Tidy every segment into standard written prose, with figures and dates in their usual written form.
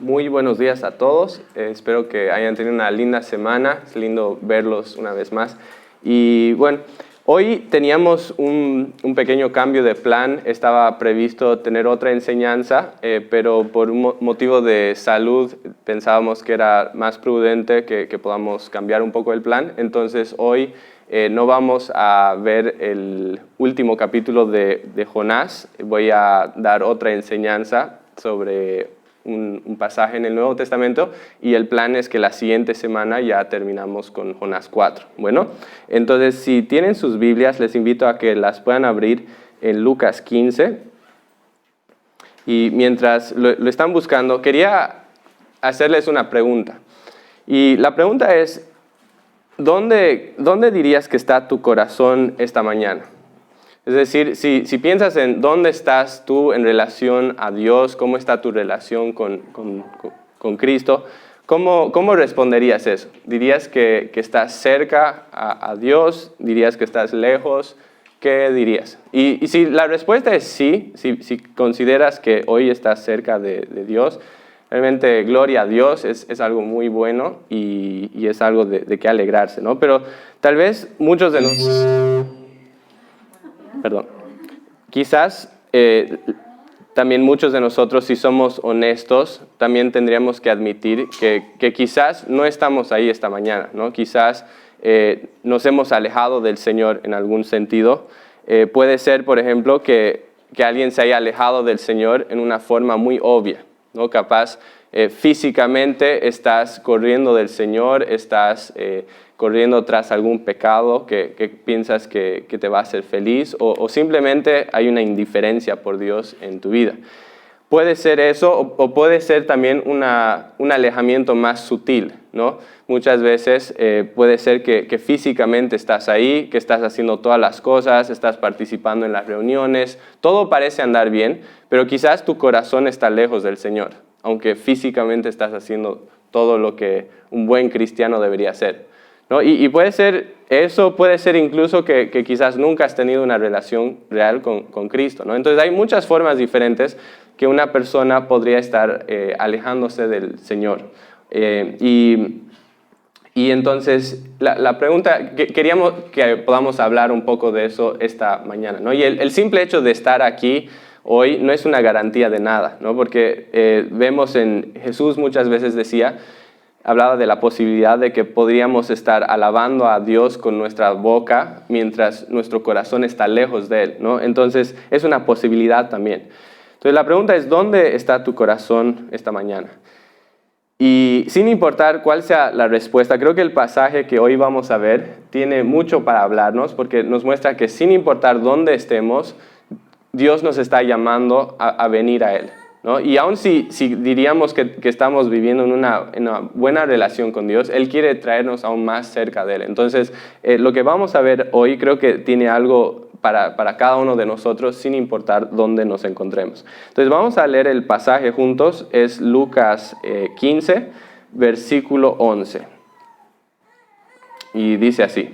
Muy buenos días a todos. Espero que hayan tenido una linda semana. Es lindo verlos una vez más. Y bueno, hoy teníamos un pequeño cambio de plan. Estaba previsto tener otra enseñanza, pero por un motivo de salud pensábamos que era más prudente que podamos cambiar un poco el plan. Entonces hoy no vamos a ver el último capítulo de Jonás. Voy a dar otra enseñanza sobre un pasaje en el Nuevo Testamento y el plan es que la siguiente semana ya terminamos con Jonás 4. Bueno, entonces si tienen sus Biblias les invito a que las puedan abrir en Lucas 15 y mientras lo están buscando quería hacerles una pregunta y la pregunta es ¿dónde dirías que está tu corazón esta mañana? Es decir, si piensas en dónde estás tú en relación a Dios, cómo está tu relación con Cristo, ¿cómo responderías eso? ¿Dirías que estás cerca a Dios? ¿Dirías que estás lejos? ¿Qué dirías? Y si la respuesta es sí, si consideras que hoy estás cerca de Dios, realmente gloria a Dios, es algo muy bueno y es algo de que alegrarse, ¿no? Pero tal vez muchos de nosotros... Quizás también muchos de nosotros, si somos honestos, también tendríamos que admitir que quizás no estamos ahí esta mañana, ¿no? Quizás nos hemos alejado del Señor en algún sentido. Puede ser, por ejemplo, que alguien se haya alejado del Señor en una forma muy obvia, ¿no? Capaz físicamente estás corriendo del Señor, estás corriendo tras algún pecado que piensas que te va a hacer feliz o simplemente hay una indiferencia por Dios en tu vida. Puede ser eso o puede ser también un alejamiento más sutil, ¿no? Muchas veces puede ser que físicamente estás ahí, que estás haciendo todas las cosas, estás participando en las reuniones, todo parece andar bien, pero quizás tu corazón está lejos del Señor, aunque físicamente estás haciendo todo lo que un buen cristiano debería hacer, ¿no? Y puede ser eso, puede ser incluso que quizás nunca has tenido una relación real con Cristo, ¿no? Entonces hay muchas formas diferentes que una persona podría estar alejándose del Señor. Y entonces la pregunta, queríamos que podamos hablar un poco de eso esta mañana, ¿no? Y el simple hecho de estar aquí hoy no es una garantía de nada, ¿no? Porque vemos en Jesús muchas veces hablaba de la posibilidad de que podríamos estar alabando a Dios con nuestra boca mientras nuestro corazón está lejos de Él, ¿no? Entonces es una posibilidad también. Entonces la pregunta es, ¿dónde está tu corazón esta mañana? Y sin importar cuál sea la respuesta, creo que el pasaje que hoy vamos a ver tiene mucho para hablarnos porque nos muestra que sin importar dónde estemos, Dios nos está llamando a venir a Él, ¿no? Y aun si diríamos que estamos viviendo en una buena relación con Dios, Él quiere traernos aún más cerca de Él. Entonces, lo que vamos a ver hoy creo que tiene algo para cada uno de nosotros sin importar dónde nos encontremos. Entonces, vamos a leer el pasaje juntos, es Lucas 15, versículo 11. Y dice así.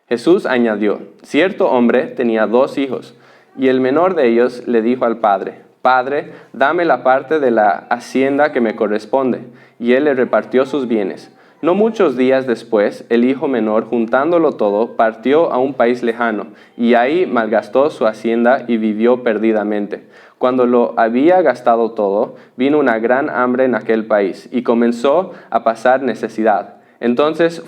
Jesús añadió, cierto hombre tenía 2 hijos, y el menor de ellos le dijo al padre, Padre, dame la parte de la hacienda que me corresponde. Y él le repartió sus bienes. No muchos días después, el hijo menor, juntándolo todo, partió a un país lejano, y ahí malgastó su hacienda y vivió perdidamente. Cuando lo había gastado todo, vino una gran hambre en aquel país, y comenzó a pasar necesidad. Entonces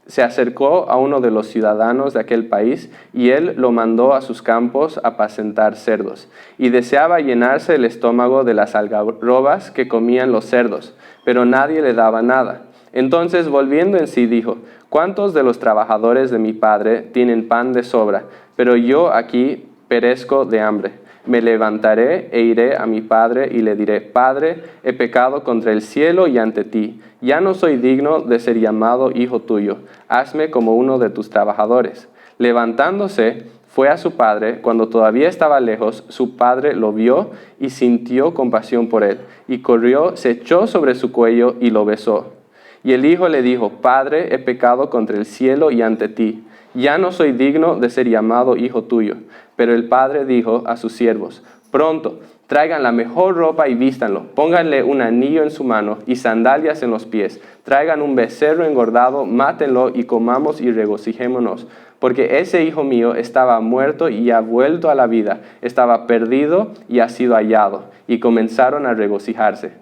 se acercó a uno de los ciudadanos de aquel país y él lo mandó a sus campos a apacentar cerdos. Y deseaba llenarse el estómago de las algarrobas que comían los cerdos, pero nadie le daba nada. Entonces, volviendo en sí, dijo, ¿cuántos de los trabajadores de mi padre tienen pan de sobra? Pero yo aquí perezco de hambre. Me levantaré e iré a mi padre y le diré, Padre, he pecado contra el cielo y ante ti. Ya no soy digno de ser llamado hijo tuyo. Hazme como uno de tus trabajadores. Levantándose, fue a su padre. Cuando todavía estaba lejos, su padre lo vio y sintió compasión por él. Y corrió, se echó sobre su cuello y lo besó. Y el hijo le dijo, Padre, he pecado contra el cielo y ante ti. Ya no soy digno de ser llamado hijo tuyo. Pero el padre dijo a sus siervos, pronto, Traigan la mejor ropa y vístanlo. Pónganle un anillo en su mano y sandalias en los pies. Traigan un becerro engordado, mátenlo y comamos y regocijémonos. Porque ese hijo mío estaba muerto y ha vuelto a la vida. Estaba perdido y ha sido hallado. Y comenzaron a regocijarse.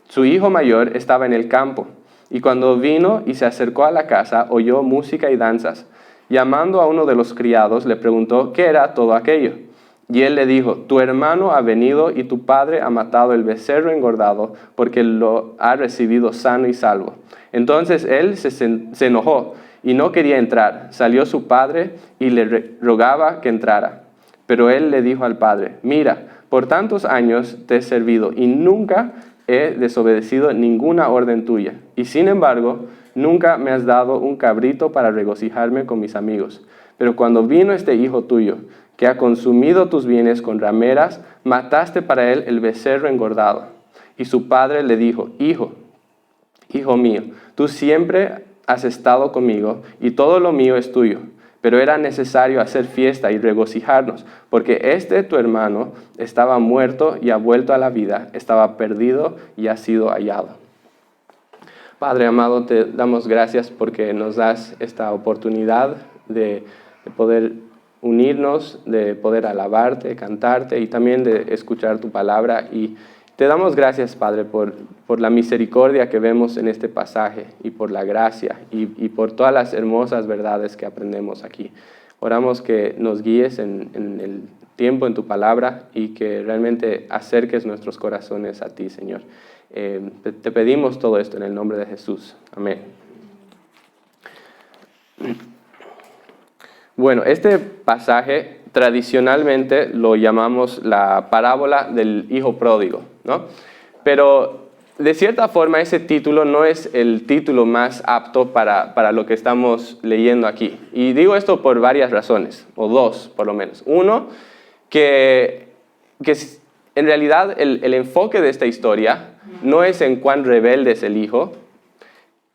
Su hijo mayor estaba en el campo. Y cuando vino y se acercó a la casa, oyó música y danzas. Llamando a uno de los criados, le preguntó qué era todo aquello. Y él le dijo, tu hermano ha venido y tu padre ha matado el becerro engordado porque lo ha recibido sano y salvo. Entonces él se enojó y no quería entrar. Salió su padre y le rogaba que entrara. Pero él le dijo al padre, mira, por tantos años te he servido y nunca he desobedecido ninguna orden tuya. Y sin embargo, nunca me has dado un cabrito para regocijarme con mis amigos. Pero cuando vino este hijo tuyo, que ha consumido tus bienes con rameras, mataste para él el becerro engordado. Y su padre le dijo, hijo mío, tú siempre has estado conmigo y todo lo mío es tuyo. Pero era necesario hacer fiesta y regocijarnos, porque tu hermano estaba muerto y ha vuelto a la vida, estaba perdido y ha sido hallado. Padre amado, te damos gracias porque nos das esta oportunidad de poder unirnos, de poder alabarte, cantarte y también de escuchar tu palabra. Y te damos gracias, Padre, por la misericordia que vemos en este pasaje y por la gracia y por todas las hermosas verdades que aprendemos aquí. Oramos que nos guíes en el tiempo en tu palabra y que realmente acerques nuestros corazones a ti, Señor. Te pedimos todo esto en el nombre de Jesús. Amén. Bueno, este pasaje tradicionalmente lo llamamos la parábola del hijo pródigo, ¿no? Pero de cierta forma ese título no es el título más apto para lo que estamos leyendo aquí. Y digo esto por varias razones, o dos por lo menos. Uno, que en realidad el enfoque de esta historia no es en cuán rebelde es el hijo.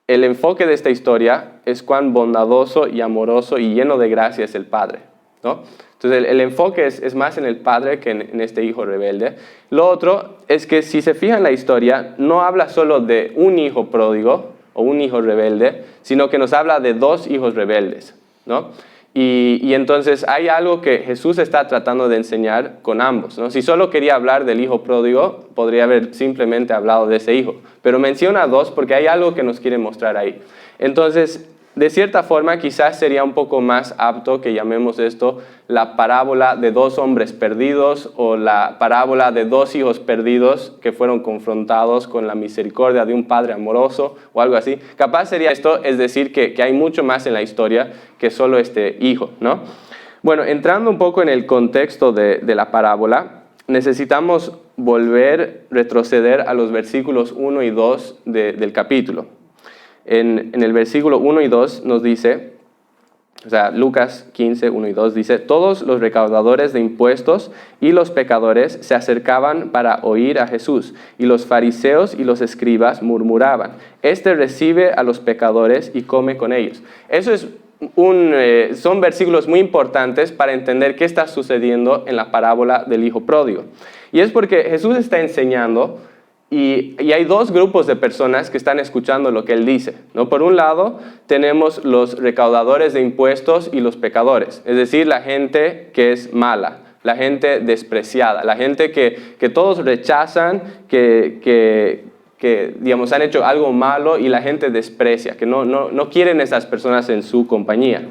El enfoque de esta historia es cuán bondadoso y amoroso y lleno de gracia es el padre, ¿no? Entonces el enfoque es más en el padre que en este hijo rebelde. Lo otro es que si se fijan en la historia, no habla solo de un hijo pródigo o un hijo rebelde, sino que nos habla de dos hijos rebeldes, ¿no? Y entonces hay algo que Jesús está tratando de enseñar con ambos, ¿no? Si solo quería hablar del hijo pródigo, podría haber simplemente hablado de ese hijo. Pero menciona dos porque hay algo que nos quiere mostrar ahí. Entonces, de cierta forma, quizás sería un poco más apto que llamemos esto la parábola de dos hombres perdidos o la parábola de dos hijos perdidos que fueron confrontados con la misericordia de un padre amoroso o algo así. Capaz sería esto, es decir, que hay mucho más en la historia que solo este hijo, ¿no? Bueno, entrando un poco en el contexto de la parábola, necesitamos retroceder a los versículos 1 y 2 del capítulo. En el versículo 1 y 2 nos dice, o sea, Lucas 15, 1 y 2 dice, todos los recaudadores de impuestos y los pecadores se acercaban para oír a Jesús, y los fariseos y los escribas murmuraban, este recibe a los pecadores y come con ellos. Eso son versículos muy importantes para entender qué está sucediendo en la parábola del hijo pródigo. Y es porque Jesús está enseñando. Y hay dos grupos de personas que están escuchando lo que él dice, ¿no? Por un lado, tenemos los recaudadores de impuestos y los pecadores, es decir, la gente que es mala, la gente despreciada, la gente que todos rechazan, que digamos, han hecho algo malo y la gente desprecia, que no quieren esas personas en su compañía.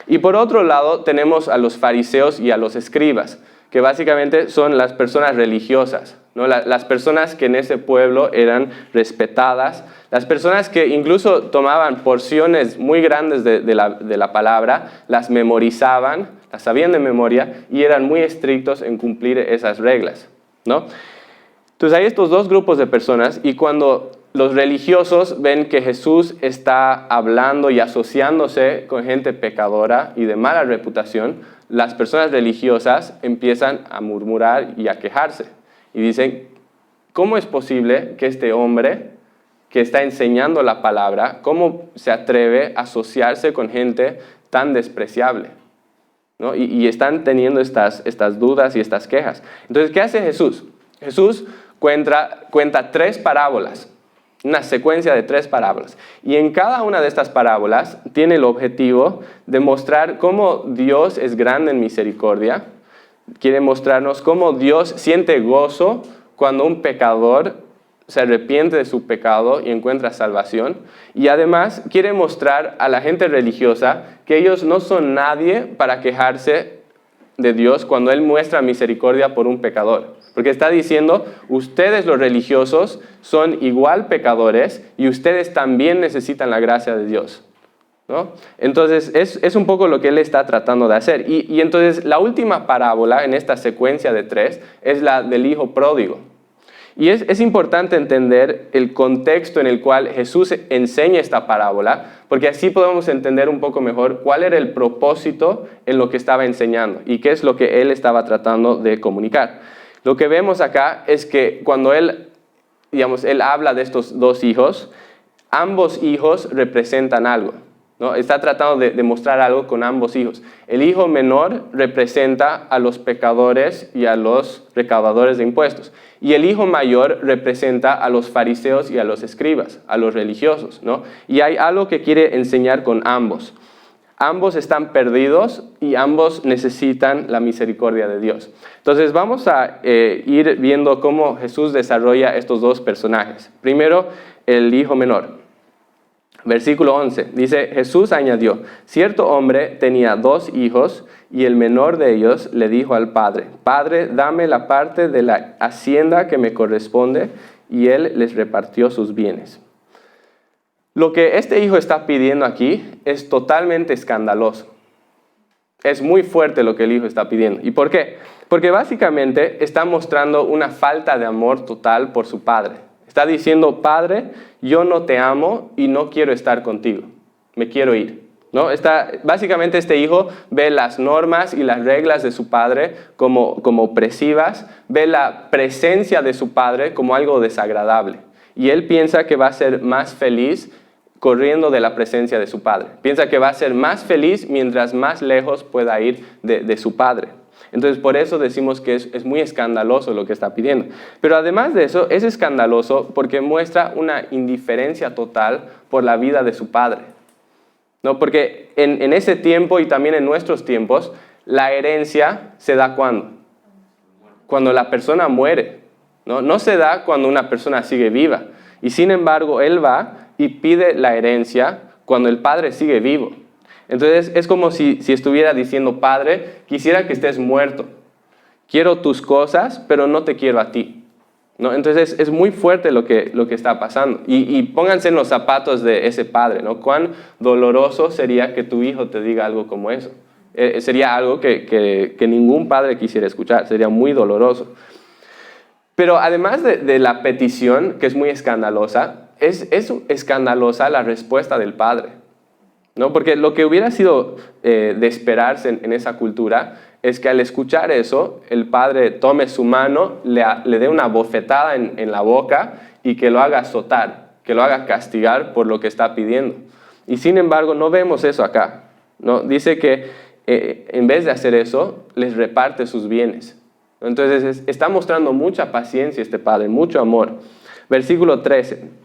Y por otro lado, tenemos a los fariseos y a los escribas, que básicamente son las personas religiosas, ¿no? Las personas que en ese pueblo eran respetadas, las personas que incluso tomaban porciones muy grandes de la palabra, las memorizaban, las sabían de memoria y eran muy estrictos en cumplir esas reglas, ¿no? Entonces hay estos dos grupos de personas y cuando los religiosos ven que Jesús está hablando y asociándose con gente pecadora y de mala reputación, las personas religiosas empiezan a murmurar y a quejarse. Y dicen, ¿cómo es posible que este hombre que está enseñando la palabra, cómo se atreve a asociarse con gente tan despreciable? ¿No? Y están teniendo estas dudas y estas quejas. Entonces, ¿qué hace Jesús? Jesús cuenta 3 parábolas, una secuencia de 3 parábolas. Y en cada una de estas parábolas tiene el objetivo de mostrar cómo Dios es grande en misericordia. Quiere mostrarnos cómo Dios siente gozo cuando un pecador se arrepiente de su pecado y encuentra salvación. Y además quiere mostrar a la gente religiosa que ellos no son nadie para quejarse de Dios cuando Él muestra misericordia por un pecador. Porque está diciendo, ustedes los religiosos son igual pecadores y ustedes también necesitan la gracia de Dios, ¿no? Entonces es un poco lo que Él está tratando de hacer. Y entonces la última parábola en esta secuencia de 3 es la del hijo pródigo. Y es importante entender el contexto en el cual Jesús enseña esta parábola, porque así podemos entender un poco mejor cuál era el propósito en lo que estaba enseñando y qué es lo que Él estaba tratando de comunicar. Lo que vemos acá es que cuando Él habla de estos 2 hijos, ambos hijos representan algo, ¿no? Está tratando de mostrar algo con ambos hijos. El hijo menor representa a los pecadores y a los recaudadores de impuestos. Y el hijo mayor representa a los fariseos y a los escribas, a los religiosos, ¿no? Y hay algo que quiere enseñar con ambos. Ambos están perdidos y ambos necesitan la misericordia de Dios. Entonces vamos a ir viendo cómo Jesús desarrolla estos 2 personajes. Primero, el hijo menor. Versículo 11, dice, Jesús añadió, cierto hombre tenía 2 hijos y el menor de ellos le dijo al padre, Padre, dame la parte de la hacienda que me corresponde, y él les repartió sus bienes. Lo que este hijo está pidiendo aquí es totalmente escandaloso. Es muy fuerte lo que el hijo está pidiendo. ¿Y por qué? Porque básicamente está mostrando una falta de amor total por su padre. Está diciendo, Padre, yo no te amo y no quiero estar contigo. Me quiero ir, ¿no? Básicamente este hijo ve las normas y las reglas de su padre como opresivas, ve la presencia de su padre como algo desagradable. Y él piensa que va a ser más feliz corriendo de la presencia de su padre. Piensa que va a ser más feliz mientras más lejos pueda ir de su padre. Entonces, por eso decimos que es muy escandaloso lo que está pidiendo. Pero además de eso, es escandaloso porque muestra una indiferencia total por la vida de su padre, ¿no? Porque en ese tiempo y también en nuestros tiempos, la herencia se da ¿cuándo? Cuando la persona muere, ¿no? No se da cuando una persona sigue viva. Y sin embargo, él va y pide la herencia cuando el padre sigue vivo. Entonces es como si estuviera diciendo, Padre, quisiera que estés muerto. Quiero tus cosas, pero no te quiero a ti, ¿no? Entonces es muy fuerte lo que está pasando. Y pónganse en los zapatos de ese padre, ¿no? Cuán doloroso sería que tu hijo te diga algo como eso. Sería algo que ningún padre quisiera escuchar. Sería muy doloroso. Pero además de la petición, que es muy escandalosa, es escandalosa la respuesta del padre, ¿no? Porque lo que hubiera sido de esperarse en esa cultura es que al escuchar eso, el padre tome su mano, le dé una bofetada en la boca y que lo haga azotar, que lo haga castigar por lo que está pidiendo. Y sin embargo, no vemos eso acá, ¿no? Dice que en vez de hacer eso, les reparte sus bienes. Entonces está mostrando mucha paciencia este padre, mucho amor. Versículo 13.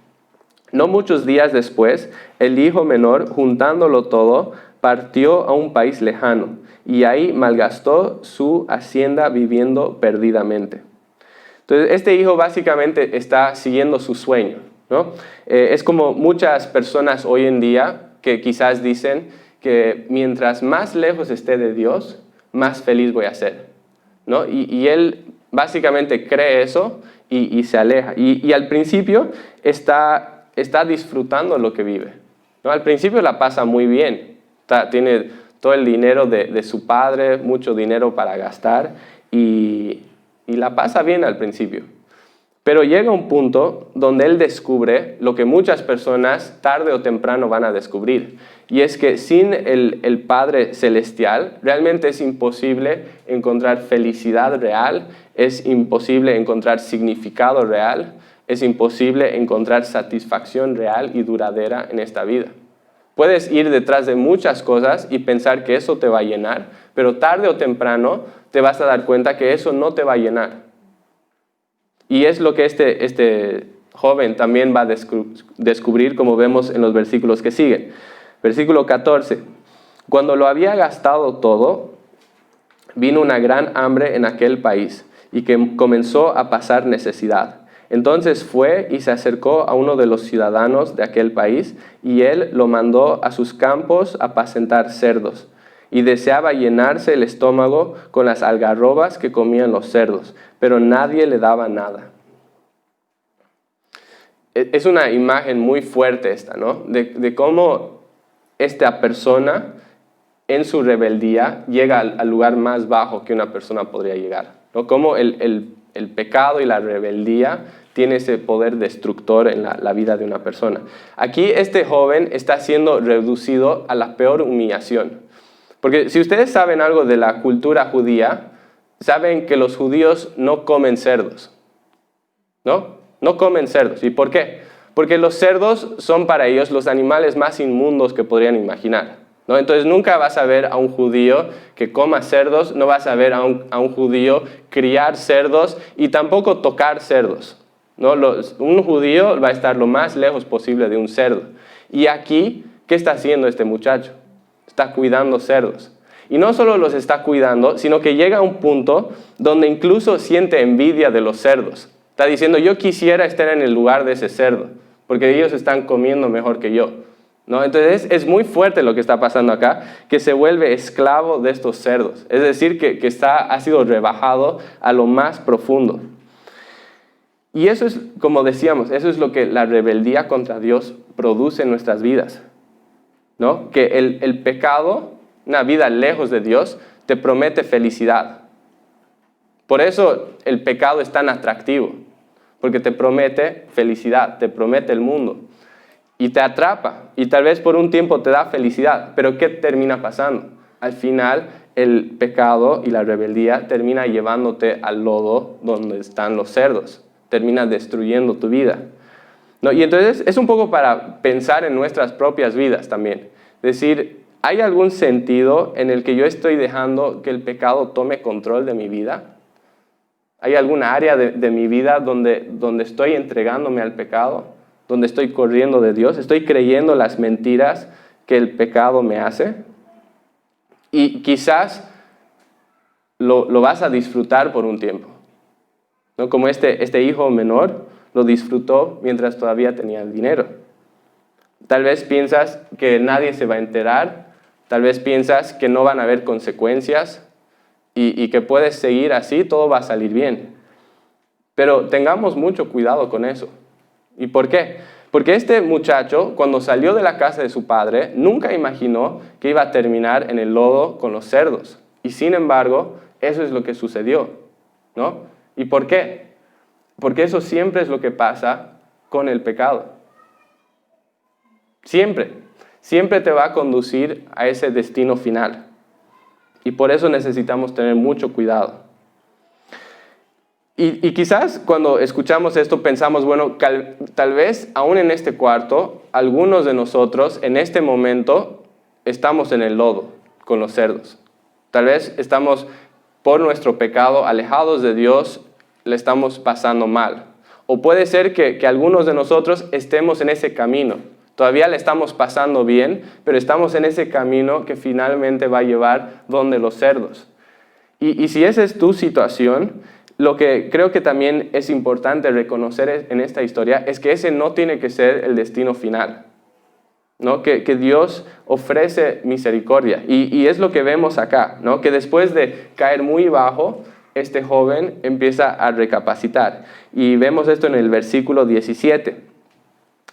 No muchos días después, el hijo menor, juntándolo todo, partió a un país lejano y ahí malgastó su hacienda viviendo perdidamente. Entonces, este hijo básicamente está siguiendo su sueño, ¿no? Es como muchas personas hoy en día que quizás dicen que mientras más lejos esté de Dios, más feliz voy a ser, ¿no? Y él básicamente cree eso y se aleja. Y al principio está disfrutando lo que vive, ¿no? Al principio la pasa muy bien, tiene todo el dinero de su padre, mucho dinero para gastar y la pasa bien al principio. Pero llega un punto donde él descubre lo que muchas personas tarde o temprano van a descubrir, y es que sin el Padre Celestial realmente es imposible encontrar felicidad real, es imposible encontrar significado real, es imposible encontrar satisfacción real y duradera en esta vida. Puedes ir detrás de muchas cosas y pensar que eso te va a llenar, pero tarde o temprano te vas a dar cuenta que eso no te va a llenar. Y es lo que este joven también va a descubrir, como vemos en los versículos que siguen. Versículo 14. Cuando lo había gastado todo, vino una gran hambre en aquel país y que comenzó a pasar necesidad. Entonces fue y se acercó a uno de los ciudadanos de aquel país y él lo mandó a sus campos a apacentar cerdos. Y deseaba llenarse el estómago con las algarrobas que comían los cerdos, pero nadie le daba nada. Es una imagen muy fuerte esta, ¿no? De cómo esta persona en su rebeldía llega al lugar más bajo que una persona podría llegar, ¿no? Cómo el pecado y la rebeldía tiene ese poder destructor en la vida de una persona. Aquí este joven está siendo reducido a la peor humillación. Porque si ustedes saben algo de la cultura judía, saben que los judíos no comen cerdos, ¿no? No comen cerdos. ¿Y por qué? Porque los cerdos son para ellos los animales más inmundos que podrían imaginar, ¿no? Entonces nunca vas a ver a un judío que coma cerdos, no vas a ver a un judío criar cerdos y tampoco tocar cerdos, ¿no? Un judío va a estar lo más lejos posible de un cerdo. Y aquí, ¿qué está haciendo este muchacho? Está cuidando cerdos. Y no solo los está cuidando, sino que llega a un punto donde incluso siente envidia de los cerdos. Está diciendo, yo quisiera estar en el lugar de ese cerdo, porque ellos están comiendo mejor que yo, ¿no? Entonces es muy fuerte lo que está pasando acá, que se vuelve esclavo de estos cerdos. Es decir, que ha sido rebajado a lo más profundo. Y eso es, como decíamos, eso es lo que la rebeldía contra Dios produce en nuestras vidas, ¿no? Que el pecado, una vida lejos de Dios, te promete felicidad. Por eso el pecado es tan atractivo, porque te promete felicidad, te promete el mundo y te atrapa y tal vez por un tiempo te da felicidad, pero ¿qué termina pasando? Al final el pecado y la rebeldía termina llevándote al lodo donde están los cerdos, termina destruyendo tu vida, ¿no? Y entonces es un poco para pensar en nuestras propias vidas también, decir, ¿hay algún sentido en el que yo estoy dejando que el pecado tome control de mi vida? ¿Hay alguna área de mi vida donde estoy entregándome al pecado? ¿Donde estoy corriendo de Dios? ¿Estoy creyendo las mentiras que el pecado me hace? Y quizás lo vas a disfrutar por un tiempo, ¿no? Como este hijo menor lo disfrutó mientras todavía tenía el dinero. Tal vez piensas que nadie se va a enterar, tal vez piensas que no van a haber consecuencias, y que puedes seguir así, todo va a salir bien. Pero tengamos mucho cuidado con eso. ¿Y por qué? Porque este muchacho, cuando salió de la casa de su padre, nunca imaginó que iba a terminar en el lodo con los cerdos. Y sin embargo, eso es lo que sucedió, ¿no? ¿Y por qué? Porque eso siempre es lo que pasa con el pecado. Siempre te va a conducir a ese destino final. Y por eso necesitamos tener mucho cuidado. Y quizás cuando escuchamos esto pensamos, bueno, tal vez aún en este cuarto, algunos de nosotros en este momento estamos en el lodo con los cerdos. Tal vez estamos por nuestro pecado alejados de Dios, le estamos pasando mal. O puede ser que algunos de nosotros estemos en ese camino. Todavía le estamos pasando bien, pero estamos en ese camino que finalmente va a llevar donde los cerdos. Y si esa es tu situación, lo que creo que también es importante reconocer en esta historia es que ese no tiene que ser el destino final, ¿no? Que Dios ofrece misericordia. Y es lo que vemos acá, ¿no? Que después de caer muy bajo, este joven empieza a recapacitar. Y vemos esto en el versículo 17.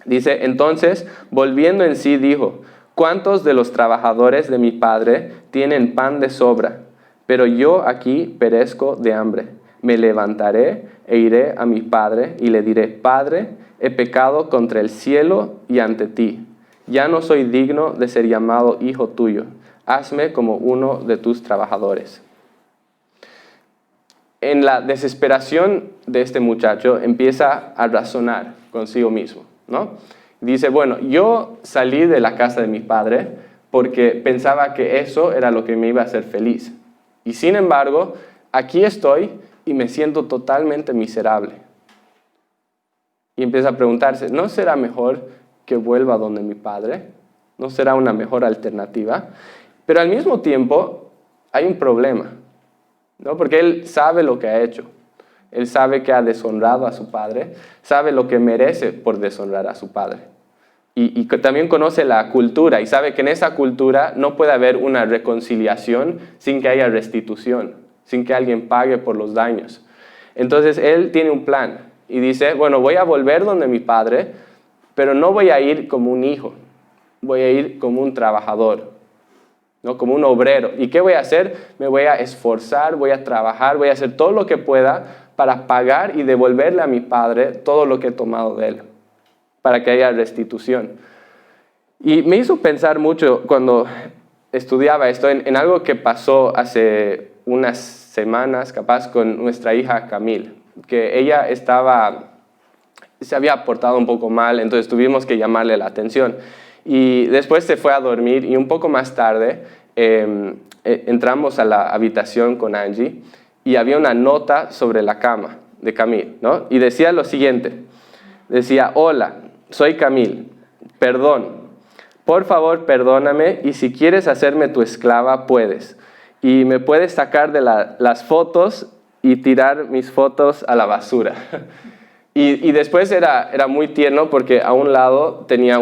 Dice, entonces, volviendo en sí, dijo, ¿cuántos de los trabajadores de mi padre tienen pan de sobra? Pero yo aquí perezco de hambre. Me levantaré e iré a mi padre y le diré, Padre, he pecado contra el cielo y ante ti. Ya no soy digno de ser llamado hijo tuyo. Hazme como uno de tus trabajadores. En la desesperación de este muchacho empieza a razonar consigo mismo, ¿no? Dice, bueno, yo salí de la casa de mi padre porque pensaba que eso era lo que me iba a hacer feliz. Y sin embargo, aquí estoy y me siento totalmente miserable. Y empieza a preguntarse, ¿no será mejor que vuelva donde mi padre? ¿No será una mejor alternativa? Pero al mismo tiempo hay un problema, ¿no? Porque él sabe lo que ha hecho. Él sabe que ha deshonrado a su padre, sabe lo que merece por deshonrar a su padre. Y también conoce la cultura y sabe que en esa cultura no puede haber una reconciliación sin que haya restitución, sin que alguien pague por los daños. Entonces él tiene un plan y dice, bueno, voy a volver donde mi padre, pero no voy a ir como un hijo, voy a ir como un trabajador, ¿no? Como un obrero. ¿Y qué voy a hacer? Me voy a esforzar, voy a trabajar, voy a hacer todo lo que pueda para pagar y devolverle a mi padre todo lo que he tomado de él, para que haya restitución. Y me hizo pensar mucho cuando estudiaba esto en algo que pasó hace unas semanas, capaz, con nuestra hija Camille, que ella se había portado un poco mal, entonces tuvimos que llamarle la atención. Y después se fue a dormir y un poco más tarde entramos a la habitación con Angie y había una nota sobre la cama de Camille, ¿no? Y decía lo siguiente, decía, hola, soy Camille, perdón, por favor perdóname y si quieres hacerme tu esclava puedes. Y me puedes sacar de las fotos y tirar mis fotos a la basura. Y después era muy tierno porque a un lado tenía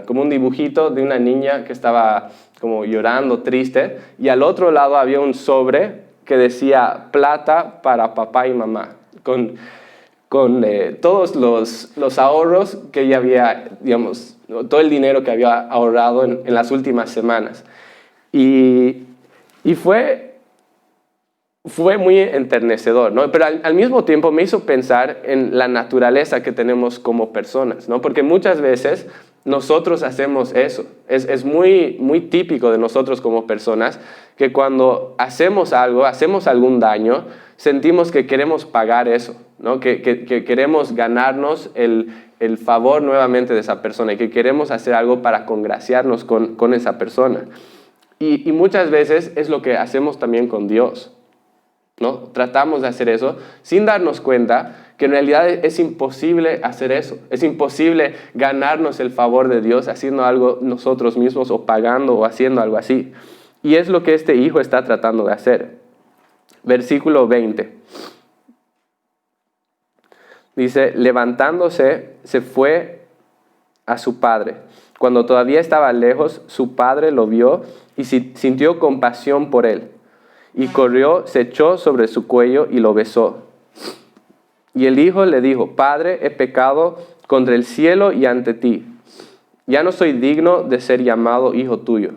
como un dibujito de una niña que estaba como llorando, triste, y al otro lado había un sobre que decía plata para papá y mamá, con todos los ahorros que ella había, digamos, todo el dinero que había ahorrado en las últimas semanas. Y fue muy enternecedor, ¿no? Pero al mismo tiempo me hizo pensar en la naturaleza que tenemos como personas, ¿no? Porque muchas veces nosotros hacemos eso. Es muy típico de nosotros como personas que cuando hacemos algo, hacemos algún daño, sentimos que queremos pagar eso, ¿no? Que queremos ganarnos el favor nuevamente de esa persona y que queremos hacer algo para congraciarnos con esa persona. Y muchas veces es lo que hacemos también con Dios, ¿no? Tratamos de hacer eso sin darnos cuenta que en realidad es imposible hacer eso. Es imposible ganarnos el favor de Dios haciendo algo nosotros mismos o pagando o haciendo algo así. Y es lo que este hijo está tratando de hacer. Versículo 20. Dice, levantándose, se fue a su padre. Cuando todavía estaba lejos, su padre lo vio y sintió compasión por él. Y corrió, se echó sobre su cuello y lo besó. Y el hijo le dijo, Padre, he pecado contra el cielo y ante ti. Ya no soy digno de ser llamado hijo tuyo.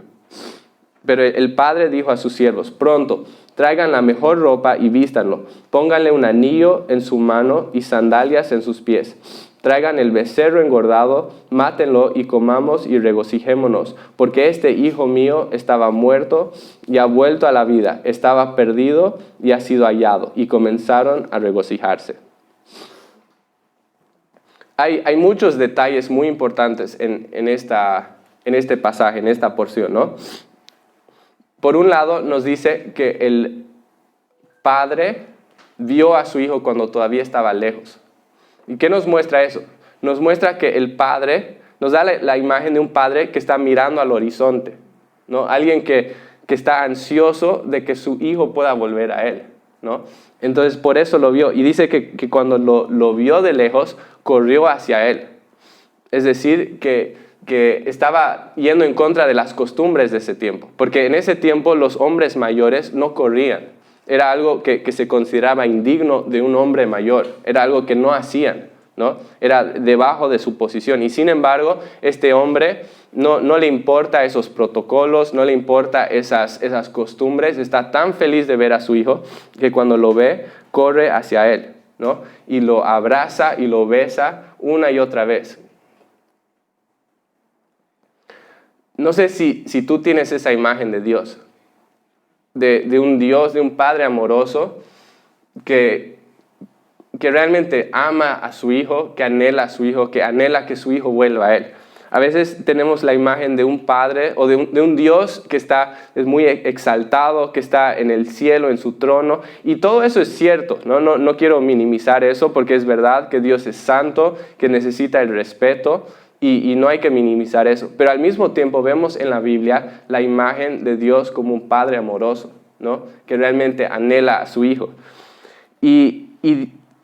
Pero el padre dijo a sus siervos, pronto, traigan la mejor ropa y vístanlo. Pónganle un anillo en su mano y sandalias en sus pies. Traigan el becerro engordado, mátenlo y comamos y regocijémonos, porque este hijo mío estaba muerto y ha vuelto a la vida, estaba perdido y ha sido hallado. Y comenzaron a regocijarse. Hay muchos detalles muy importantes en este pasaje, en esta porción, ¿no? Por un lado nos dice que el padre vio a su hijo cuando todavía estaba lejos. ¿Y qué nos muestra eso? Nos muestra que el padre, nos da la imagen de un padre que está mirando al horizonte, ¿no? Alguien que está ansioso de que su hijo pueda volver a él, ¿no? Entonces por eso lo vio. Y dice que cuando lo vio de lejos, corrió hacia él. Es decir, que estaba yendo en contra de las costumbres de ese tiempo. Porque en ese tiempo los hombres mayores no corrían. Era algo que se consideraba indigno de un hombre mayor. Era algo que no hacían, ¿no? Era debajo de su posición. Y sin embargo, este hombre no le importa esos protocolos, no le importa esas costumbres. Está tan feliz de ver a su hijo que cuando lo ve, corre hacia él, ¿no? Y lo abraza y lo besa una y otra vez. No sé si tú tienes esa imagen de Dios, de un Dios, de un Padre amoroso que realmente ama a su hijo, que anhela a su hijo, que anhela que su hijo vuelva a él. A veces tenemos la imagen de un padre o de un Dios que es muy exaltado, que está en el cielo, en su trono. Y todo eso es cierto, no quiero minimizar eso porque es verdad que Dios es santo, que necesita el respeto y no hay que minimizar eso. Pero al mismo tiempo vemos en la Biblia la imagen de Dios como un padre amoroso, ¿no? Que realmente anhela a su hijo. Y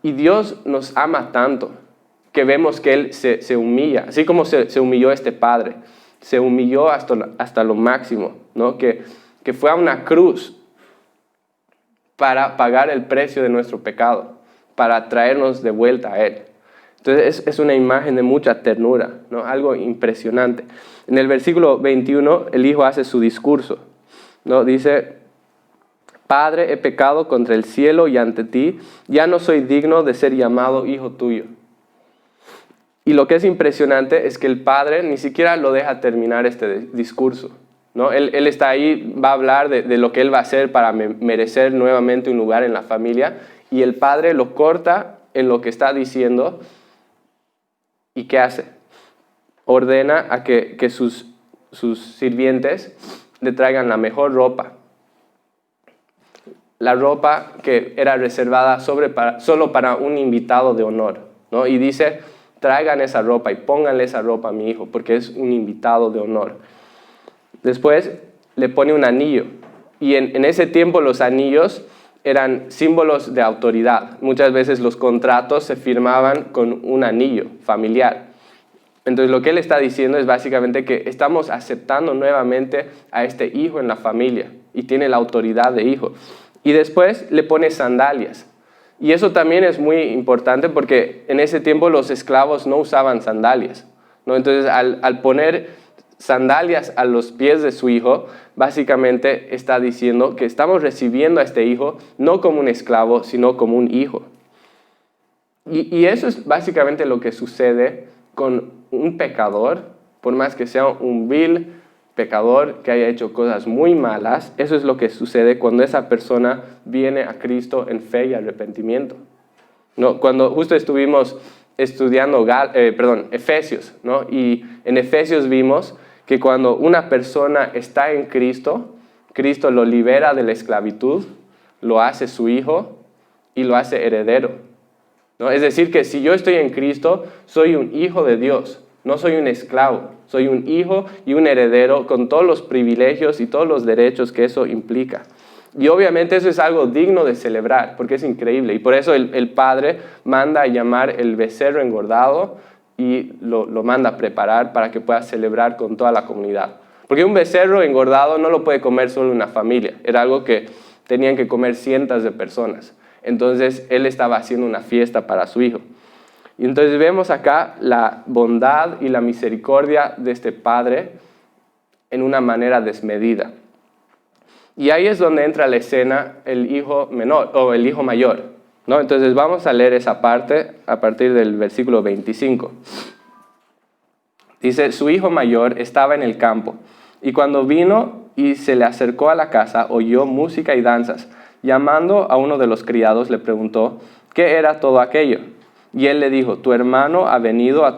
Dios nos ama tanto que vemos que Él se humilla, así como se humilló este padre, se humilló hasta lo máximo, ¿no? Que fue a una cruz para pagar el precio de nuestro pecado, para traernos de vuelta a Él. Entonces es una imagen de mucha ternura, ¿no? Algo impresionante. En el versículo 21 el hijo hace su discurso, ¿no? Dice: Padre, he pecado contra el cielo y ante ti, ya no soy digno de ser llamado hijo tuyo. Y lo que es impresionante es que el padre ni siquiera lo deja terminar este discurso, ¿no? Él está ahí, va a hablar de lo que él va a hacer para merecer nuevamente un lugar en la familia, y el padre lo corta en lo que está diciendo. ¿Y qué hace? Ordena a que sus sirvientes le traigan la mejor ropa. La ropa que era reservada solo para un invitado de honor, ¿no? Y dice: traigan esa ropa y pónganle esa ropa a mi hijo, porque es un invitado de honor. Después le pone un anillo, y en ese tiempo los anillos eran símbolos de autoridad. Muchas veces los contratos se firmaban con un anillo familiar. Entonces lo que él está diciendo es básicamente que estamos aceptando nuevamente a este hijo en la familia, y tiene la autoridad de hijo. Y después le pone sandalias. Y eso también es muy importante porque en ese tiempo los esclavos no usaban sandalias, ¿no? Entonces al poner sandalias a los pies de su hijo, básicamente está diciendo que estamos recibiendo a este hijo no como un esclavo, sino como un hijo. Y eso es básicamente lo que sucede con un pecador, por más que sea un vil pecador que haya hecho cosas muy malas. Eso es lo que sucede cuando esa persona viene a Cristo en fe y arrepentimiento, ¿no? Cuando justo estuvimos estudiando Efesios, ¿no? Y en Efesios vimos que cuando una persona está en Cristo, Cristo lo libera de la esclavitud, lo hace su hijo y lo hace heredero, ¿no? Es decir, que si yo estoy en Cristo, soy un hijo de Dios, no soy un esclavo, soy un hijo y un heredero con todos los privilegios y todos los derechos que eso implica. Y obviamente eso es algo digno de celebrar, porque es increíble. Y por eso el padre manda a llamar el becerro engordado y lo manda a preparar para que pueda celebrar con toda la comunidad. Porque un becerro engordado no lo puede comer solo una familia, era algo que tenían que comer cientos de personas. Entonces él estaba haciendo una fiesta para su hijo. Y entonces vemos acá la bondad y la misericordia de este padre en una manera desmedida. Y ahí es donde entra a la escena el hijo menor o el hijo mayor, ¿no? Entonces vamos a leer esa parte a partir del versículo 25. Dice: su hijo mayor estaba en el campo, y cuando vino y se le acercó a la casa, oyó música y danzas. Llamando a uno de los criados, le preguntó qué era todo aquello. Y él le dijo: tu hermano ha venido y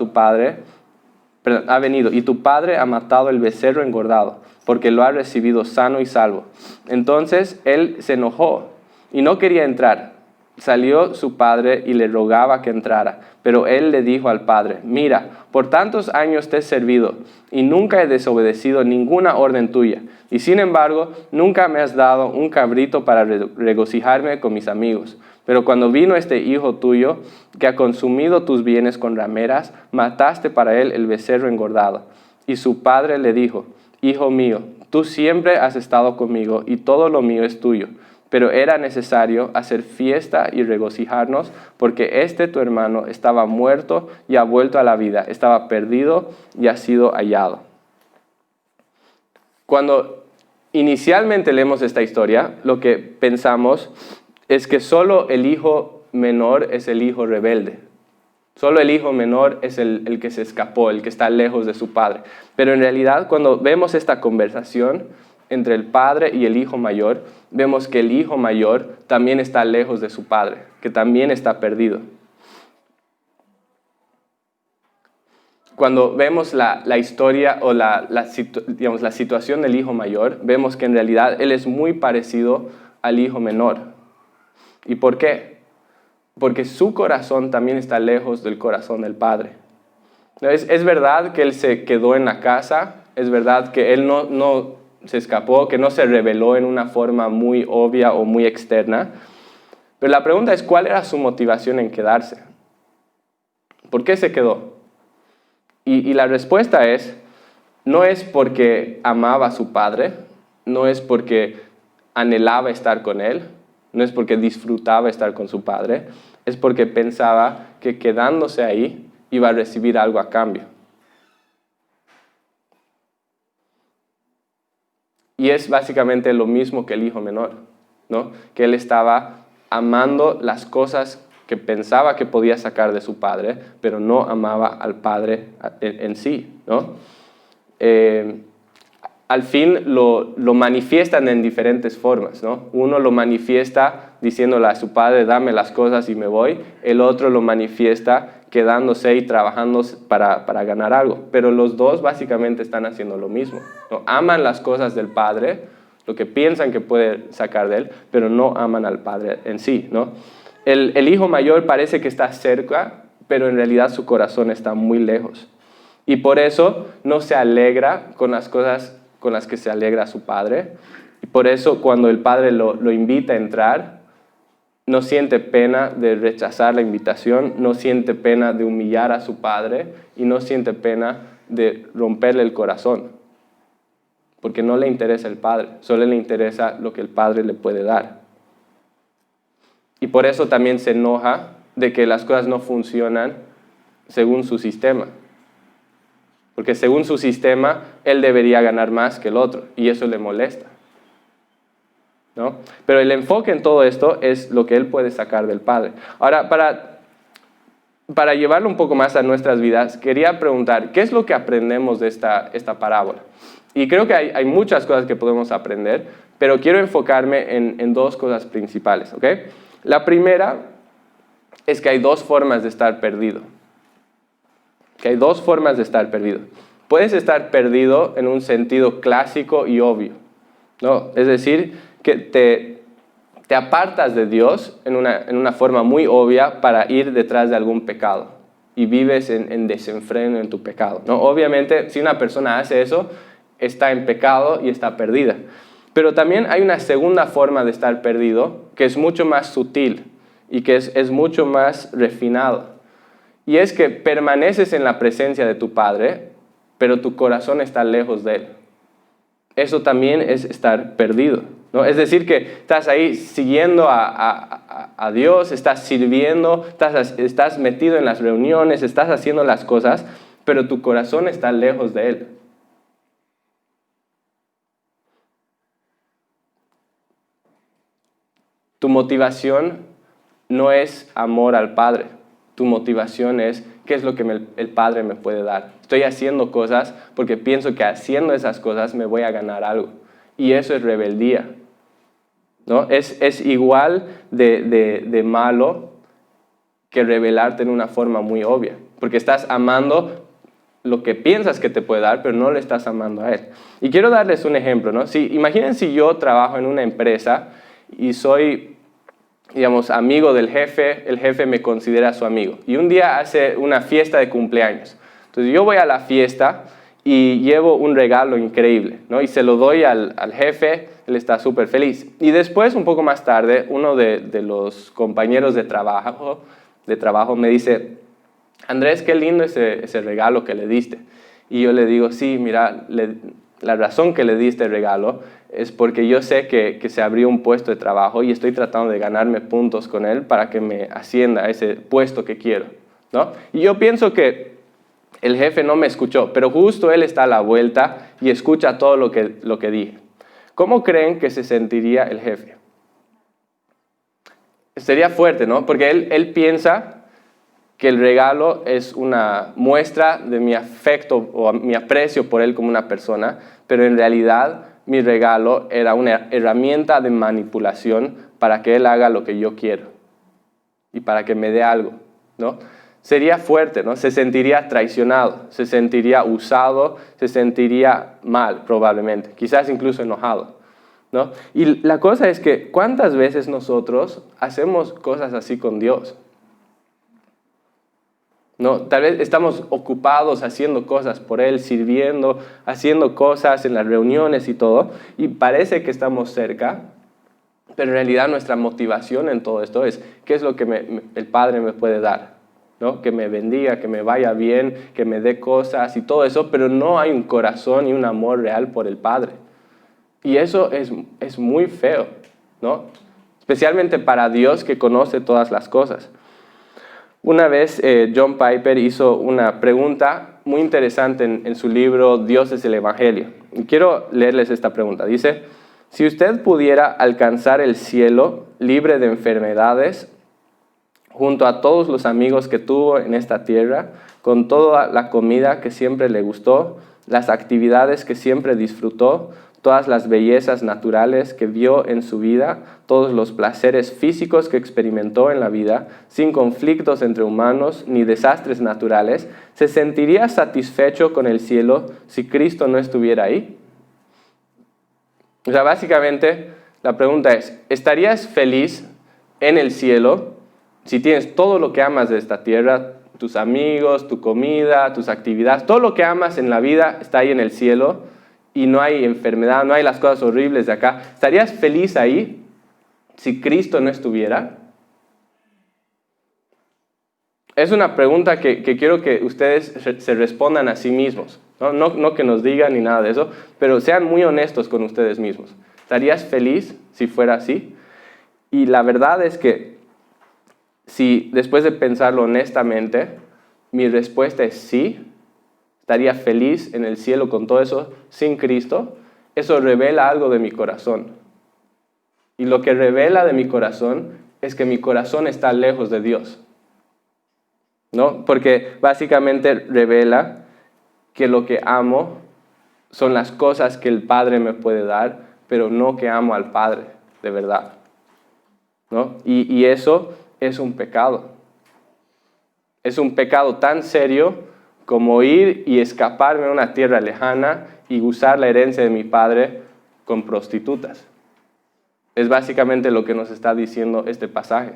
tu padre ha matado el becerro engordado, porque lo ha recibido sano y salvo. Entonces él se enojó y no quería entrar. Salió su padre y le rogaba que entrara, pero él le dijo al padre: mira, por tantos años te he servido y nunca he desobedecido ninguna orden tuya, y sin embargo nunca me has dado un cabrito para regocijarme con mis amigos. Pero cuando vino este hijo tuyo, que ha consumido tus bienes con rameras, mataste para él el becerro engordado. Y su padre le dijo: hijo mío, tú siempre has estado conmigo y todo lo mío es tuyo. Pero era necesario hacer fiesta y regocijarnos, porque tu hermano estaba muerto y ha vuelto a la vida, estaba perdido y ha sido hallado. Cuando inicialmente leemos esta historia, lo que pensamos es que solo el hijo menor es el hijo rebelde. Solo el hijo menor es el que se escapó, el que está lejos de su padre. Pero en realidad, cuando vemos esta conversación entre el padre y el hijo mayor, vemos que el hijo mayor también está lejos de su padre, que también está perdido. cuando vemos la historia o la situación del hijo mayor, vemos que en realidad él es muy parecido al hijo menor. ¿Y por qué? Porque su corazón también está lejos del corazón del padre. Es verdad que él se quedó en la casa, es verdad que él no se escapó, que no se rebeló en una forma muy obvia o muy externa, pero la pregunta es, ¿cuál era su motivación en quedarse? ¿Por qué se quedó? Y la respuesta es, no es porque amaba a su padre, no es porque anhelaba estar con él, no es porque disfrutaba estar con su padre, es porque pensaba que quedándose ahí iba a recibir algo a cambio. Y es básicamente lo mismo que el hijo menor, ¿no? Que él estaba amando las cosas que pensaba que podía sacar de su padre, pero no amaba al padre en sí, ¿no? Al fin lo manifiestan en diferentes formas, ¿no? Uno lo manifiesta diciéndole a su padre, dame las cosas y me voy. El otro lo manifiesta quedándose y trabajando para ganar algo. Pero los dos básicamente están haciendo lo mismo, ¿no? Aman las cosas del padre, lo que piensan que puede sacar de él, pero no aman al padre en sí, ¿no? El hijo mayor parece que está cerca, pero en realidad su corazón está muy lejos. Y por eso no se alegra con las cosas con las que se alegra su padre. Y por eso cuando el padre lo invita a entrar, no siente pena de rechazar la invitación, no siente pena de humillar a su padre y no siente pena de romperle el corazón. Porque no le interesa el padre, solo le interesa lo que el padre le puede dar. Y por eso también se enoja de que las cosas no funcionan según su sistema. Porque según su sistema, él debería ganar más que el otro, y eso le molesta, ¿no? Pero el enfoque en todo esto es lo que él puede sacar del Padre. Ahora, para llevarlo un poco más a nuestras vidas, quería preguntar, ¿qué es lo que aprendemos de esta parábola? Y creo que hay muchas cosas que podemos aprender, pero quiero enfocarme en dos cosas principales, ¿ok? La primera es que hay dos formas de estar perdido. Que hay dos formas de estar perdido. Puedes estar perdido en un sentido clásico y obvio, ¿no? Es decir, que te apartas de Dios en una forma muy obvia para ir detrás de algún pecado y vives en desenfreno en tu pecado, ¿no? Obviamente, si una persona hace eso, está en pecado y está perdida. Pero también hay una segunda forma de estar perdido que es mucho más sutil y que es mucho más refinado. Y es que permaneces en la presencia de tu Padre, pero tu corazón está lejos de Él. Eso también es estar perdido, ¿no? Es decir, que estás ahí siguiendo a Dios, estás sirviendo, estás metido en las reuniones, estás haciendo las cosas, pero tu corazón está lejos de Él. Tu motivación no es amor al Padre. Tu motivación es, ¿qué es lo que el Padre me puede dar? Estoy haciendo cosas porque pienso que haciendo esas cosas me voy a ganar algo. Y eso es rebeldía, ¿no? Es igual de malo que rebelarte en una forma muy obvia. Porque estás amando lo que piensas que te puede dar, pero no le estás amando a Él. Y quiero darles un ejemplo, ¿no? Imaginen si yo trabajo en una empresa y soy, digamos, amigo del jefe, el jefe me considera su amigo. Y un día hace una fiesta de cumpleaños. Entonces yo voy a la fiesta y llevo un regalo increíble, ¿no? Y se lo doy al jefe, él está súper feliz. Y después, un poco más tarde, uno de los compañeros de trabajo me dice, Andrés, qué lindo ese regalo que le diste. Y yo le digo, sí, mira, la razón que le di este regalo es porque yo sé que se abrió un puesto de trabajo y estoy tratando de ganarme puntos con él para que me ascienda a ese puesto que quiero, ¿no? Y yo pienso que el jefe no me escuchó, pero justo él está a la vuelta y escucha todo lo que dije. ¿Cómo creen que se sentiría el jefe? Sería fuerte, ¿no? Porque él piensa que el regalo es una muestra de mi afecto o mi aprecio por él como una persona, pero en realidad mi regalo era una herramienta de manipulación para que él haga lo que yo quiero y para que me dé algo, ¿no? sería fuerte, ¿no? Se sentiría traicionado, se sentiría usado, se sentiría mal probablemente, quizás incluso enojado, ¿no? Y la cosa es que ¿cuántas veces nosotros hacemos cosas así con Dios? ¿No? Tal vez estamos ocupados haciendo cosas por Él, sirviendo, haciendo cosas en las reuniones y todo, y parece que estamos cerca, pero en realidad nuestra motivación en todo esto es ¿qué es lo que el Padre me puede dar? ¿No? Que me bendiga, que me vaya bien, que me dé cosas y todo eso, pero no hay un corazón y un amor real por el Padre. Y eso es muy feo, ¿no? Especialmente para Dios que conoce todas las cosas. Una vez John Piper hizo una pregunta muy interesante en su libro Dios es el Evangelio. Y quiero leerles esta pregunta. Dice, si usted pudiera alcanzar el cielo libre de enfermedades, junto a todos los amigos que tuvo en esta tierra, con toda la comida que siempre le gustó, las actividades que siempre disfrutó, todas las bellezas naturales que vio en su vida, todos los placeres físicos que experimentó en la vida, sin conflictos entre humanos ni desastres naturales, ¿se sentiría satisfecho con el cielo si Cristo no estuviera ahí? O sea, básicamente la pregunta es, ¿estarías feliz en el cielo si tienes todo lo que amas de esta tierra, tus amigos, tu comida, tus actividades, todo lo que amas en la vida está ahí en el cielo y no hay enfermedad, no hay las cosas horribles de acá? ¿Estarías feliz ahí si Cristo no estuviera? Es una pregunta que quiero que ustedes se respondan a sí mismos. No que nos digan ni nada de eso, pero sean muy honestos con ustedes mismos. ¿Estarías feliz si fuera así? Y la verdad es que si después de pensarlo honestamente, mi respuesta es sí, estaría feliz en el cielo con todo eso sin Cristo, eso revela algo de mi corazón. Y lo que revela de mi corazón es que mi corazón está lejos de Dios, ¿no? Porque básicamente revela que lo que amo son las cosas que el Padre me puede dar, pero no que amo al Padre de verdad, ¿no? Y eso es un pecado. Es un pecado tan serio como ir y escaparme a una tierra lejana y usar la herencia de mi padre con prostitutas. Es básicamente lo que nos está diciendo este pasaje,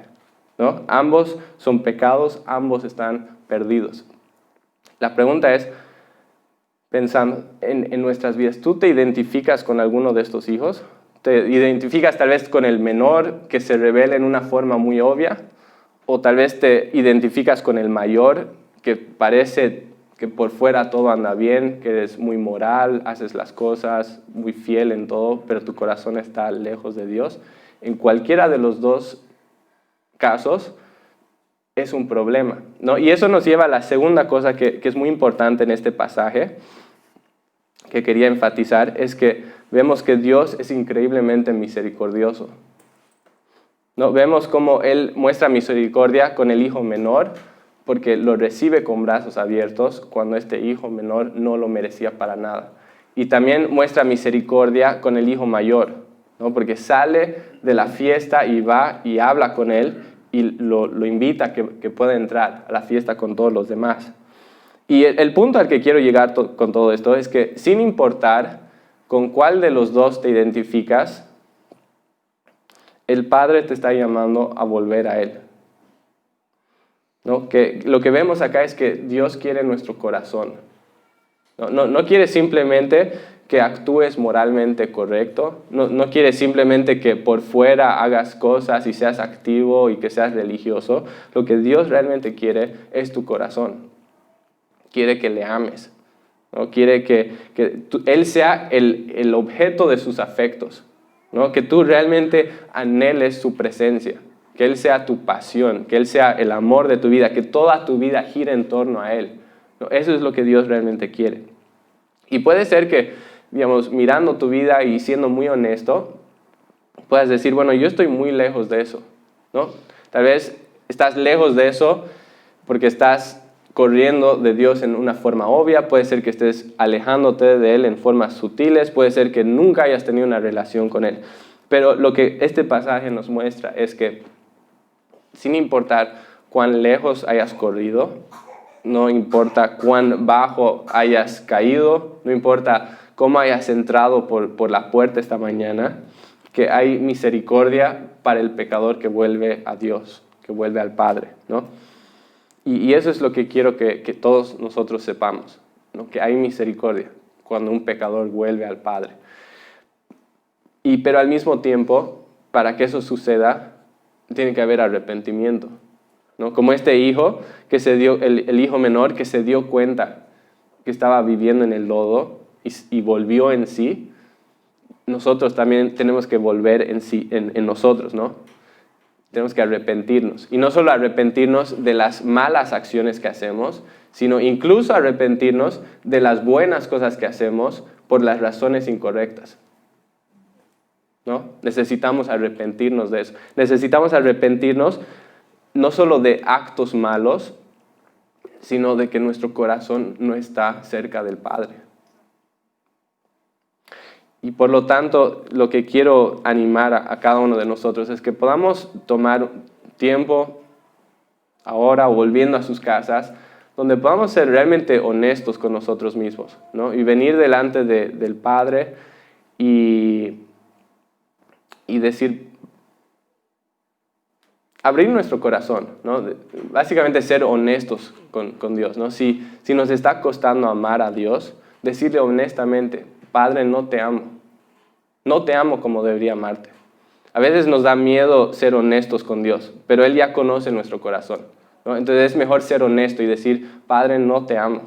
¿no? Ambos son pecados, ambos están perdidos. La pregunta es, pensando en nuestras vidas, ¿tú te identificas con alguno de estos hijos? ¿Te identificas tal vez con el menor que se revela en una forma muy obvia? ¿O tal vez te identificas con el mayor que parece que por fuera todo anda bien, que eres muy moral, haces las cosas, muy fiel en todo, pero tu corazón está lejos de Dios? En cualquiera de los dos casos es un problema, ¿no? Y eso nos lleva a la segunda cosa que es muy importante en este pasaje, que quería enfatizar, es que vemos que Dios es increíblemente misericordioso, ¿no? Vemos cómo Él muestra misericordia con el hijo menor, porque lo recibe con brazos abiertos cuando este hijo menor no lo merecía para nada. Y también muestra misericordia con el hijo mayor, ¿no? Porque sale de la fiesta y va y habla con él y lo invita a que pueda entrar a la fiesta con todos los demás. Y el punto al que quiero llegar con todo esto es que sin importar con cuál de los dos te identificas, el Padre te está llamando a volver a Él, ¿no? Que lo que vemos acá es que Dios quiere nuestro corazón. No quiere simplemente que actúes moralmente correcto, no quiere simplemente que por fuera hagas cosas y seas activo y que seas religioso. Lo que Dios realmente quiere es tu corazón. Quiere que le ames, ¿no? Quiere que Él sea el objeto de sus afectos, ¿no? Que tú realmente anheles su presencia. Que Él sea tu pasión, que Él sea el amor de tu vida, que toda tu vida gire en torno a Él. ¿No? Eso es lo que Dios realmente quiere. Y puede ser que, digamos, mirando tu vida y siendo muy honesto, puedas decir, bueno, yo estoy muy lejos de eso, ¿no? Tal vez estás lejos de eso porque estás corriendo de Dios en una forma obvia, puede ser que estés alejándote de Él en formas sutiles, puede ser que nunca hayas tenido una relación con Él. Pero lo que este pasaje nos muestra es que sin importar cuán lejos hayas corrido, no importa cuán bajo hayas caído, no importa cómo hayas entrado por la puerta esta mañana, que hay misericordia para el pecador que vuelve a Dios, que vuelve al Padre, ¿no? Y eso es lo que quiero que todos nosotros sepamos, ¿no? Que hay misericordia cuando un pecador vuelve al Padre. Pero al mismo tiempo, para que eso suceda, tiene que haber arrepentimiento, ¿no? Como este hijo, el hijo menor que se dio cuenta que estaba viviendo en el lodo y volvió en sí, nosotros también tenemos que volver en nosotros, ¿no? Tenemos que arrepentirnos. Y no solo arrepentirnos de las malas acciones que hacemos, sino incluso arrepentirnos de las buenas cosas que hacemos por las razones incorrectas, ¿no? Necesitamos arrepentirnos de eso. Necesitamos arrepentirnos no solo de actos malos, sino de que nuestro corazón no está cerca del Padre. Y por lo tanto, lo que quiero animar a cada uno de nosotros es que podamos tomar tiempo ahora, volviendo a sus casas, donde podamos ser realmente honestos con nosotros mismos, ¿no? Y venir delante del Padre y decir, abrir nuestro corazón, ¿no? Básicamente ser honestos con Dios, ¿no? Si nos está costando amar a Dios, decirle honestamente, Padre, no te amo. No te amo como debería amarte. A veces nos da miedo ser honestos con Dios, pero Él ya conoce nuestro corazón, ¿no? Entonces es mejor ser honesto y decir, Padre, no te amo.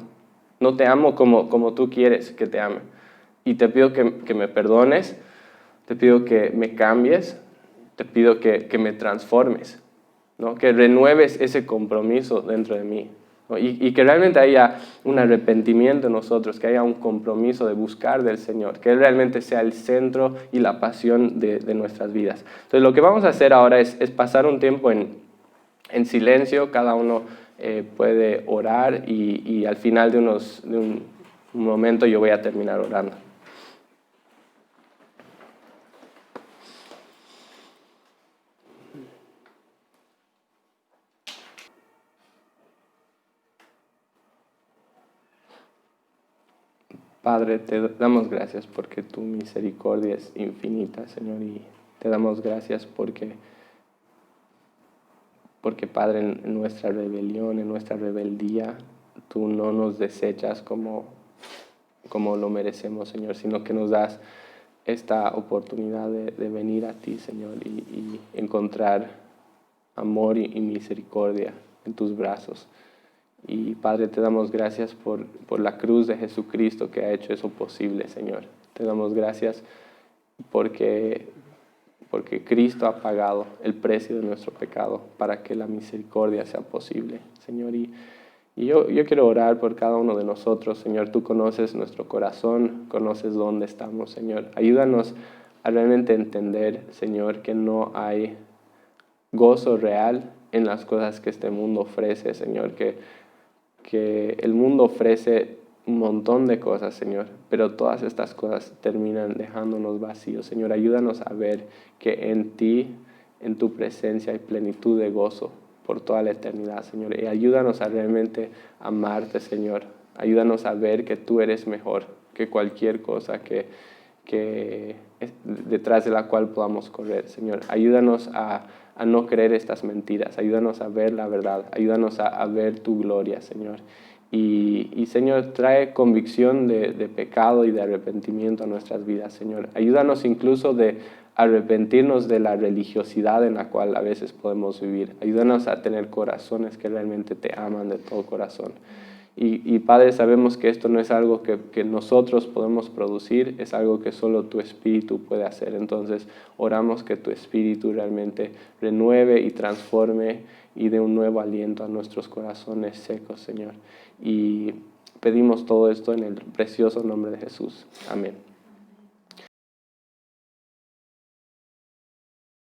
No te amo como tú quieres que te ame. Y te pido que me perdones, te pido que me cambies, te pido que me transformes, ¿no? Que renueves ese compromiso dentro de mí, ¿no? Y que realmente haya un arrepentimiento en nosotros, que haya un compromiso de buscar del Señor, que Él realmente sea el centro y la pasión de nuestras vidas. Entonces lo que vamos a hacer ahora es pasar un tiempo en silencio, cada uno puede orar y al final de un momento yo voy a terminar orando. Padre, te damos gracias porque tu misericordia es infinita, Señor, y te damos gracias porque Padre, en nuestra rebelión, en nuestra rebeldía, tú no nos desechas como lo merecemos, Señor, sino que nos das esta oportunidad de venir a ti, Señor, y encontrar amor y misericordia en tus brazos. Y Padre, te damos gracias por la cruz de Jesucristo que ha hecho eso posible, Señor. Te damos gracias porque Cristo ha pagado el precio de nuestro pecado para que la misericordia sea posible, Señor. Y yo quiero orar por cada uno de nosotros, Señor. Tú conoces nuestro corazón, conoces dónde estamos, Señor. Ayúdanos a realmente entender, Señor, que no hay gozo real en las cosas que este mundo ofrece, Señor, que el mundo ofrece un montón de cosas, Señor, pero todas estas cosas terminan dejándonos vacíos. Señor, ayúdanos a ver que en ti, en tu presencia, hay plenitud de gozo por toda la eternidad, Señor. Y ayúdanos a realmente amarte, Señor. Ayúdanos a ver que tú eres mejor que cualquier cosa detrás de la cual podamos correr, Señor. Ayúdanos a no creer estas mentiras. Ayúdanos a ver la verdad. Ayúdanos a ver tu gloria, Señor. Y Señor, trae convicción de pecado y de arrepentimiento a nuestras vidas, Señor. Ayúdanos incluso de arrepentirnos de la religiosidad en la cual a veces podemos vivir. Ayúdanos a tener corazones que realmente te aman de todo corazón. Y Padre, sabemos que esto no es algo que nosotros podemos producir, es algo que solo tu Espíritu puede hacer. Entonces oramos que tu Espíritu realmente renueve y transforme y dé un nuevo aliento a nuestros corazones secos, Señor. Y pedimos todo esto en el precioso nombre de Jesús. Amén.